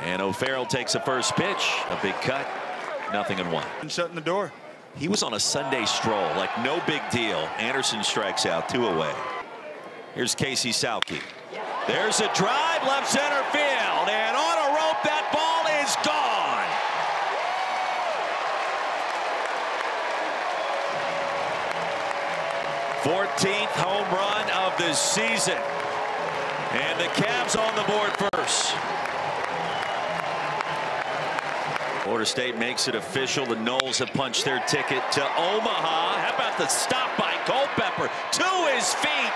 And O'Farrell takes the first pitch. A big cut. 0-1. And shutting the door. He was on a Sunday stroll, like no big deal. Anderson strikes out, 2 away. Here's Casey Salke. There's a drive, left center field, and on a rope, that ball is gone. '14th home run of the season, and the Cavs on the board first. Florida State makes it official. The Noles have punched their ticket to Omaha. How about the stop by Culpepper to his feet?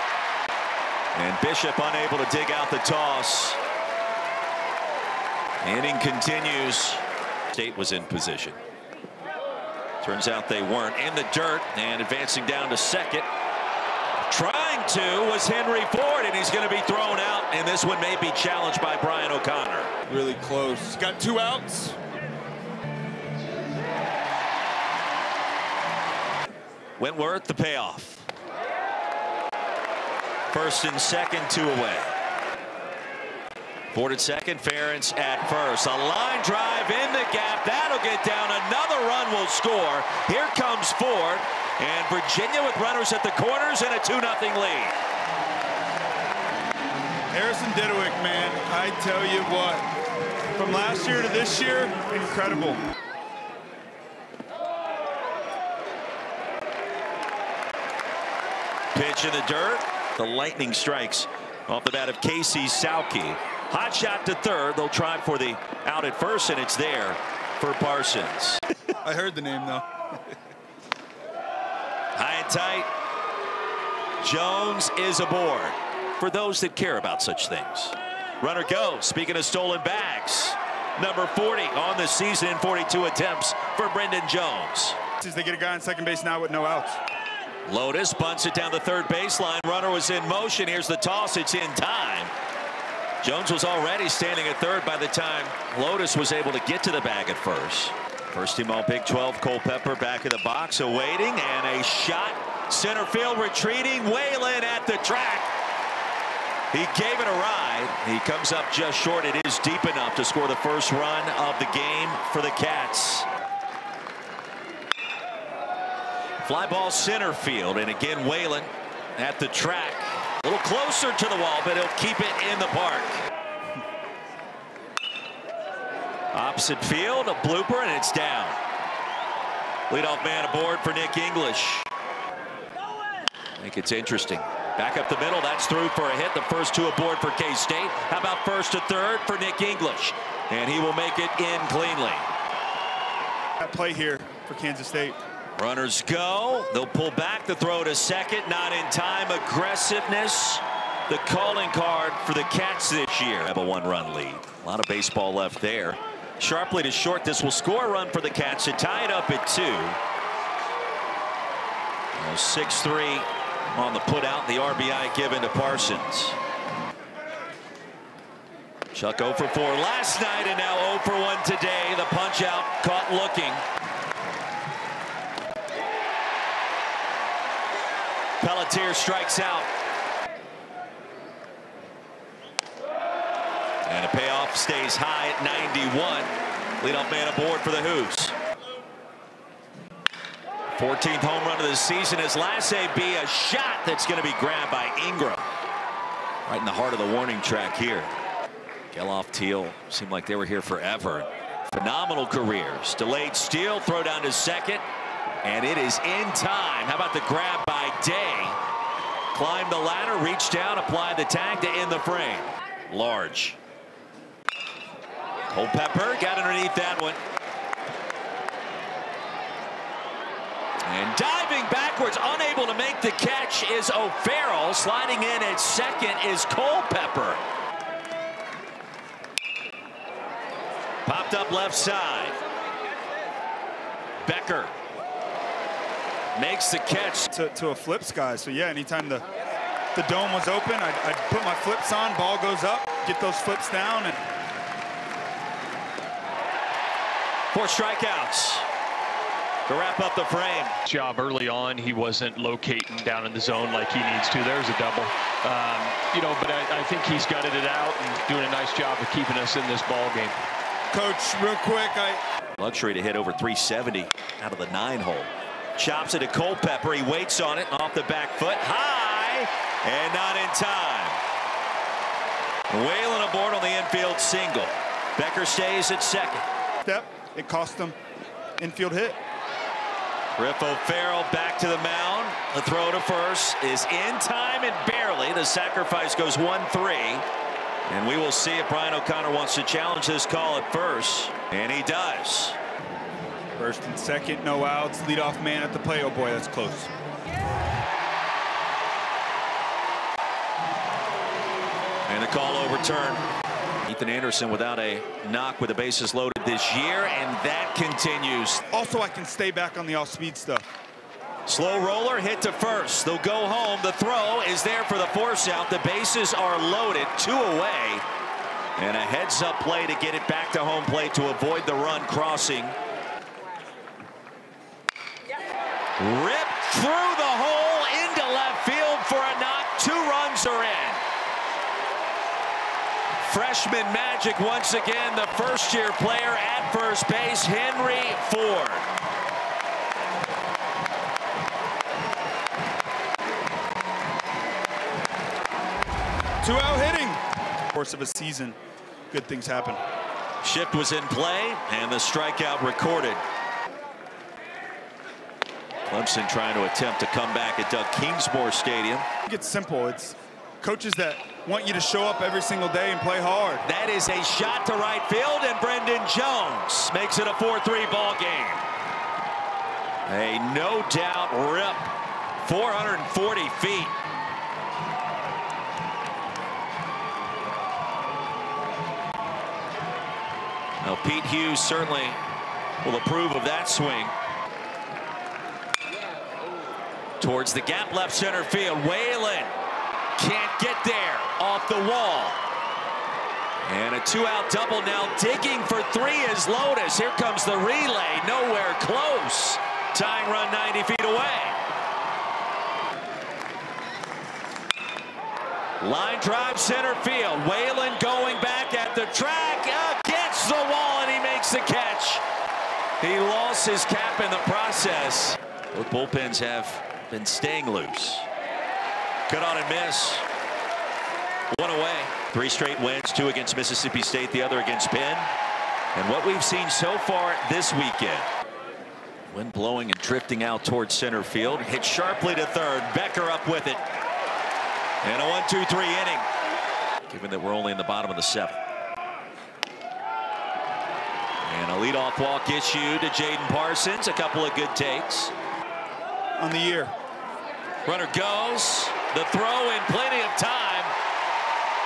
And Bishop unable to dig out the toss. Inning continues. State was in position. Turns out they weren't. In the dirt and advancing down to second. Trying to was Henry Ford, and he's going to be thrown out. And this one may be challenged by Brian O'Connor. Really close. Got 2 outs. Wentworth, the payoff. First and second, 2 away. Ford at second, Ferentz at first. A line drive in the gap. That'll get down. Another run will score. Here comes Ford. And Virginia with runners at the corners and a 2-0 lead. Harrison Didowick, man, I tell you what. From last year to this year, incredible. Pitch in the dirt. The lightning strikes off the bat of Casey Salke. Hot shot to third. They'll try for the out at first, and it's there for Parsons. I heard the name, though. High and tight. Jones is aboard. For those that care about such things. Runner goes. Speaking of stolen bags, number 40 on the season in 42 attempts for Brendan Jones. They get a guy on second base now with no outs. Lotus bunts it down the third baseline. Runner was in motion. Here's the toss. It's in time. Jones was already standing at third by the time Lotus was able to get to the bag at first. First team all Big 12, Culpepper back in the box awaiting, and a shot. Center field retreating. Whalen at the track. He gave it a ride. He comes up just short. It is deep enough to score the first run of the game for the Cats. Fly ball center field, and again Whalen at the track. A little closer to the wall, but he'll keep it in the park. Opposite field, a blooper, and it's down. Leadoff man aboard for Nick English. I think it's interesting. Back up the middle, that's through for a hit. The first 2 aboard for K-State. How about first to third for Nick English? And he will make it in cleanly. That play here for Kansas State. Runners go. They'll pull back. The throw to second. Not in time. Aggressiveness. The calling card for the Cats this year. Have a 1-run lead. A lot of baseball left there. Sharply to short. This will score a run for the Cats to tie it up at 2. 6-3 on the put out. The RBI given to Parsons. Chuck 0 for 4 last night and now 0 for 1 today. The punch out caught looking. Pelletier strikes out. And a payoff stays high at 91. Leadoff man aboard for the Hoos. 14th home run of the season as last AB, a shot that's going to be grabbed by Ingram. Right in the heart of the warning track here. Geloff, Teal seemed like they were here forever. Phenomenal careers. Delayed steal, throw down to second. And it is in time. How about the grab by Day? Climbed the ladder, reached down, applied the tag to end the frame. Large. Culpepper got underneath that one. And diving backwards, unable to make the catch is O'Farrell. Sliding in at second is Culpepper. Popped up left side. Becker makes the catch to a flips guy. So yeah, anytime the dome was open, I'd put my flips on, ball goes up, get those flips down, and 4 strikeouts. to wrap up the frame. Job early on, he wasn't locating down in the zone like he needs to. There's a double. You know, but I think he's gutted it out and doing a nice job of keeping us in this ball game. Coach, real quick, luxury to hit over 370 out of the 9-hole. Chops it to Culpepper. He waits on it off the back foot. High and not in time. Whalen aboard on the infield single. Becker stays at second. Step. It cost him infield hit. Griff O'Farrell back to the mound. The throw to first is in time and barely. The sacrifice goes 1-3. And we will see if Brian O'Connor wants to challenge this call at first. And he does. First and second, no outs. Leadoff man at the plate. Oh boy, that's close. And the call overturned. Ethan Anderson without a knock with the bases loaded this year, and that continues. Also, I can stay back on the off-speed stuff. Slow roller hit to first. They'll go home. The throw is there for the force out. The bases are loaded, 2 away. And a heads-up play to get it back to home plate to avoid the run crossing. Ripped through the hole into left field for a knock. 2 runs are in. Freshman magic once again. The first-year player at first base, Henry Ford. Two-out hitting. Course of a season, good things happen. Shift was in play, and the strikeout recorded. Clemson trying to attempt to come back at Doug Kingsmore Stadium. I think it's simple. It's coaches that want you to show up every single day and play hard. That is a shot to right field, and Brendan Jones makes it a 4-3 ball game. A no-doubt rip, 440 feet. Now, Pete Hughes certainly will approve of that swing. Towards the gap left center field. Whalen can't get there off the wall. And a 2-out double now. Digging for 3 is Lotus. Here comes the relay. Nowhere close. Tying run 90 feet away. Line drive center field. Whalen going back at the track. Against the wall, and he makes the catch. He lost his cap in the process. Both bullpens have been staying loose. Good on and miss. 1 away. 3 straight wins, 2 against Mississippi State, the other against Penn. And what we've seen so far this weekend. Wind blowing and drifting out towards center field. Hit sharply to third. Becker up with it. And a 1-2-3 inning. Given that we're only in the bottom of the 7th. And a leadoff walk issued to Jaden Parsons. A couple of good takes. On the year. Runner goes. The throw in plenty of time.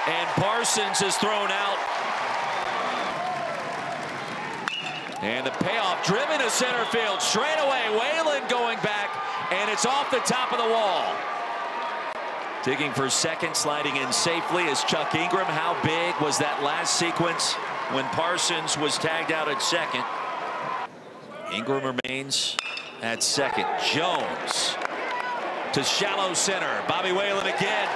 And Parsons is thrown out. And the payoff driven to center field. Straight away. Whalen going back. And it's off the top of the wall. Digging for second, sliding in safely is Chuck Ingram. How big was that last sequence when Parsons was tagged out at second? Ingram remains at second. Jones to shallow center. Bobby Whalen again.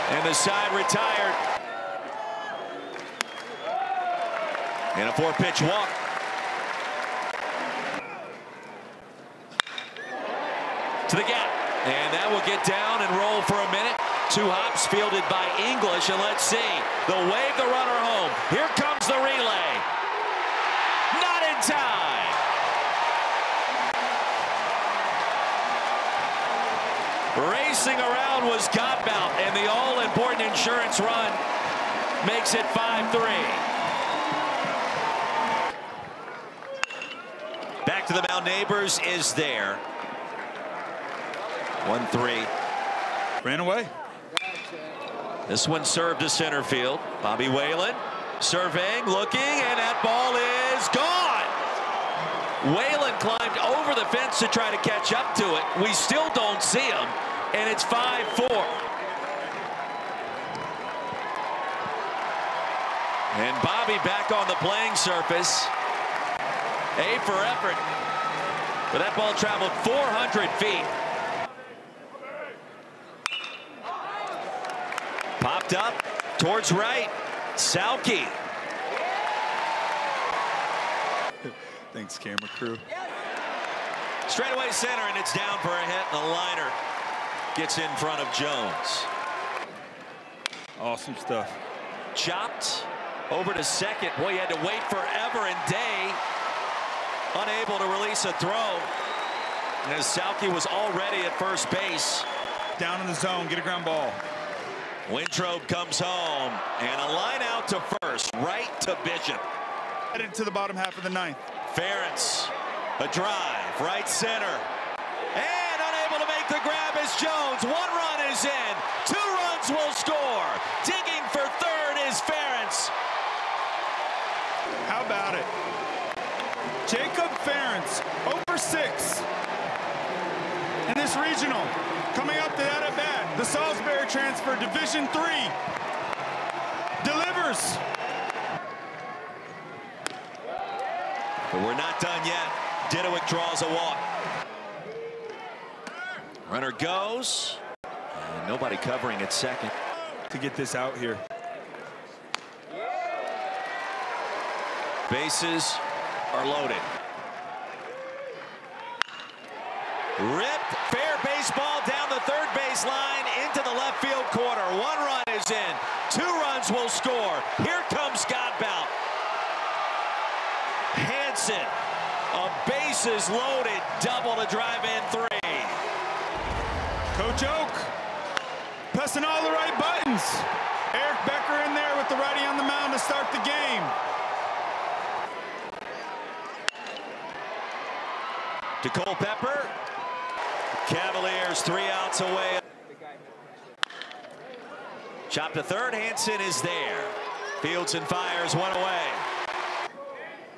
And the side retired. And a 4-pitch walk. To the gap. And that will get down and roll for a minute. 2 hops fielded by English. And let's see. They'll wave the runner home. Here comes the relay. Not in time. Racing around was Godbout, and the all-important insurance run makes it 5-3. Back to the mound. Neighbors is there. 1-3. Ran away. This one served to center field. Bobby Whalen surveying, looking, and that ball is gone. Whalen climbed over the fence to try to catch up to it. We still don't see him, and it's 5-4. And Bobby back on the playing surface. A for effort. But that ball traveled 400 feet. Popped up towards right. Sauke. Thanks, camera crew. Straightaway center, and it's down for a hit. And the liner gets in front of Jones. Awesome stuff. Chopped over to second. Boy, you had to wait forever and day. Unable to release a throw. And as Sauke was already at first base. Down in the zone, get a ground ball. Wintrobe comes home, and a line out to first, right to Bishop. Headed to the bottom half of the ninth. Ferentz, a drive, right center. And unable to make the grab is Jones. 1 run is in. 2 runs will score. Digging for third is Ferentz. How about it? Jacob Ferentz, over 6. In this regional, coming up to that at bat, the Salisbury transfer, Division III, delivers. But we're not done yet. Didowick draws a walk. Runner goes, and nobody covering at second. To get this out here. Bases are loaded. Ripped, fair baseball down the third base line into the left field corner. 1 run is in. 2 runs will score. Here comes Godbout. Hansen, a bases loaded double to drive in 3. Coach Oak, pressing all the right buttons. Eric Becker in there with the righty on the mound to start the game. To Culpepper. Cavaliers 3 outs away. Chop to third. Hansen is there. Fields and fires 1 away.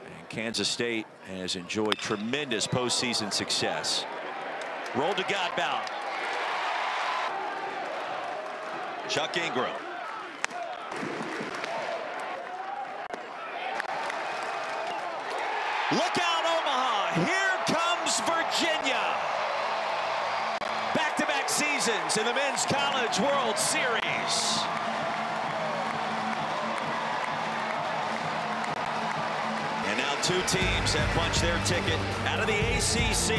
And Kansas State has enjoyed tremendous postseason success. Rolled to Godbout. Chuck Ingram. Look out, Omaha. Here comes Virginia. Back-to-back seasons in the Men's College World Series. And now 2 teams have punched their ticket out of the ACC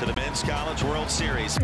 to the Men's College World Series.